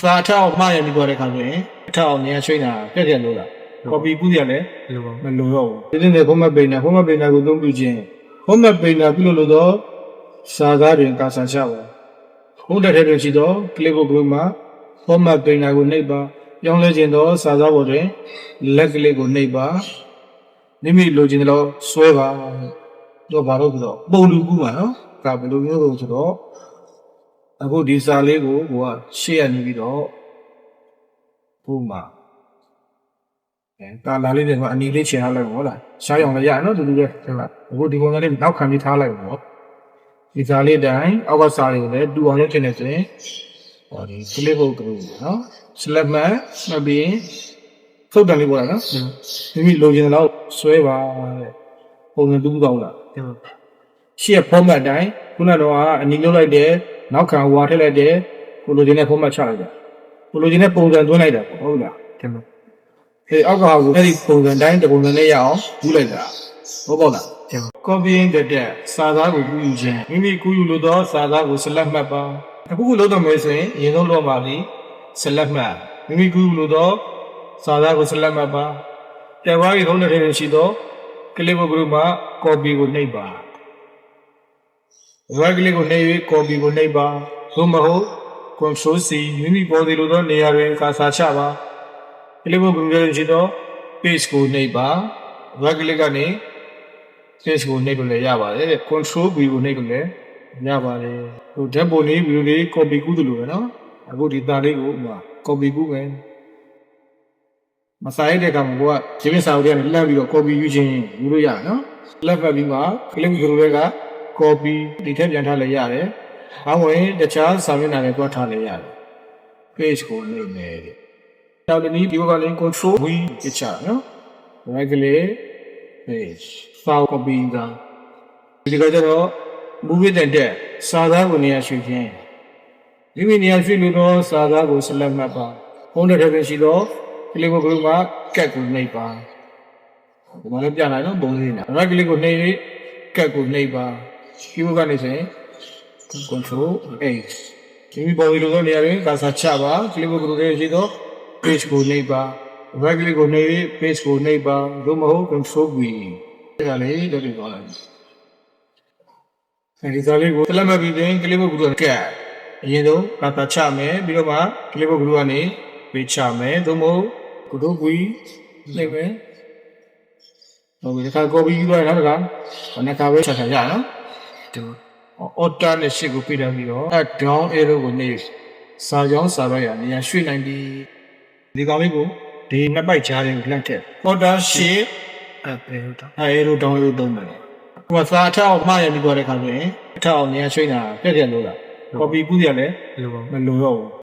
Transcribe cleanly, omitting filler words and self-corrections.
စာအထောက်မှားရပြီးသွားတဲ့ခါဆိုရင်အထောက်နေရာချိန်တာပြက်ပြက်လို့လား copy ပူးရလဲမလိုတော့ဘူးဒီနေ့ format painter ကိုသုံးပြုခြင်း format painter ပြုလို့တော့စာသားတွင်ကာစာချပါဟုတ်တဲ့ထဲတွင်ရှိသော clipboard group မှာ format painter ကိုနှိပ်ပါပြောင်းလဲခြင်းသောစာသားပေါ်တွင်လက်ကလေးကိုနှိပ်ပါမိမိလိုချင်တဲ့လောက်ဆွဲပါတော့ဘာလို့ဆိုတော့ပုံလူကူးပါနော်ဒါဘယ်လိုမျိုးလို့ဆိုတော့အခုဒီစာလေးကိုကရှေ့ရနေပြီးတော့ပုံမှာကာလာလေးတွေကအနီလေးချင်ထားလိုက်ပေါ့လားရှားရောင်လည်းရနော်တူတူပဲဟုတ်လားအခုဒီပုံစံလေးနောက်ခံပြီးထားလိုက်ပေါ့ဒီစာလေးတိုင်းအောက်ကစာတွေကိုလည်းတူအောင်လုပ်ချင်တယ်ဆိုရင်ဟောဒီ clipboard group နော် select မှတ်ပြီးသုတ်တန်လေးပေါ့လားနော်မိမိလိုချင်တဲ့လောက်ဆွဲပါတဲ့ပုံစံတူးကောင်းလားရှေ့ format တိုင်းခုနကတော့အနီလုပ်လိုက်တယ်နောက်ခံဝါထည့်လိုက်တယ်ကိုလိုချင်တဲ့ format ချလိုက်တာကိုလိုချင်တဲ့ပုံစံသွင်းလိုက်တာဟုတ်လားတင်ပါအောက်ကဟာကိုအဲ့ဒီပုံစံတိုင်းတပုံစံနဲ့ရအောင်ကူးလိုက်တာဟုတ်ပေါ့လား copying တဲ့စာသားကိုကူးယူခြင်းမိမိကူးယူလို့တော့စာသားကို select မှတ်ပါအခုလုပ်တော့မယ်ဆိုရင်အရင်ဆုံးလုပ်ပါလိ select မှတ်မိမိကူးယူလို့တော့စာသားကို select မှတ်ပါတက်ဝါးကြီးထုံးတဲ့ထဲရှိတော့ clipboard group မှာ copy ကိုနှိပ်ပါright click ကိုနှိပ်၍ copy ကိုနှိပ်ပါသို့မဟုတ် control C မိမိပေါ်စီလိုသောနေရာတွင်ကာစာချပါ clipboard group ရဲ့ရှိသော page ကိုနှိပ်ပါ right click ကနေ page ကိုနှိပ်လို့လည်းရပါတယ်တဲ့ control V ကိုနှိပ်လို့လည်းရပါတယ်ဟိုဓာတ်ပုံလေး video လေး copy ကူးတယ်လို့ပဲနော်အခုဒီသားလေးကိုဥမာ copy ကူးမယ်မစာရိုက်တဲ့အခါမှာကိုကရေးပင်စာအုပ်ထဲကနေလှမ်းပြီးတော့ copy ယူခြင်းယူလို့ရတယ်နော်လက်ဖက်ပြီးမှ clipboard group တွေက copy ဒီထက်ပြန်ထားလည်းရတယ်။ဘာဝင်တခြားစာမျက်နှာတွေတွားထားလည်းရတယ်။ page ကိုနှိပ်မယ်တဲ့။နောက်တစ်နည်းဒီဘက်ကလည်း control V ပြချနော်။ right click page file copy ကဒီကကြတော့ move တဲ့စာသားကိုနေရာရွှေ့ခြင်းမိမိနေရာရွှေ့လို့တော့စာသားကို select မှတ်ပါ။ဖုန်းထဲမှာရှိတော့ clipboard group မှာ cat ကိုနှိပ်ပါ။ဒီမှာလည်းပြလိုက်နော်ပုံစံနဲ့ right click ကိုနှိပ်၍ cat ကိုနှိပ်ပါkeyboard ကနေဆိုရင် control H ဒီပေါ်ဒီလိုတော့နေရာတွင်ကာစာချပါ clipboard ကိုလည်းရှိတော့ page ကိုနှိပ်ပါ right click ကိုနှိပ်၍ page ကိုနှိပ်ပါသို့မဟုတ် control V ဒါလေးလုပ်ပြီးသွားလိုက်အဲဒီစာလေးကို select မှတ်ပြီးရင် clipboard ကို cat အရင်ဆုံးကာစာချမယ်ပြီးတော့မှ clipboard ကိုကနေ page ချမယ်သို့မဟုတ် control V နှိပ်မယ်ဟုတ်ပြီဒီခါ copy ယူလိုက်နောက်တစ်ခါနှစ်ခါပဲချက်ချရနော်ဒီ order နဲ့ရှစ်ကိုပြထားပြီးတော့ down arrow ကိုနှိပ်စာကြောင်းစာတော့ရနေရာရွှေ့နိုင်ပြီဒီကောင်လေးကိုဒီနှစ်ပိုက်ကြားတွေကိုလှမ်းထည့် order ရှစ်arrow down arrow သုံးမယ်ဟိုစာအထောက်မှားရပြီးသွားတဲ့ခါဆိုရင်အထောက်နေရာရွှေ့တာပြက်ပြက်လို့လား copy ပူးရလဲမလိုတော့ဘူး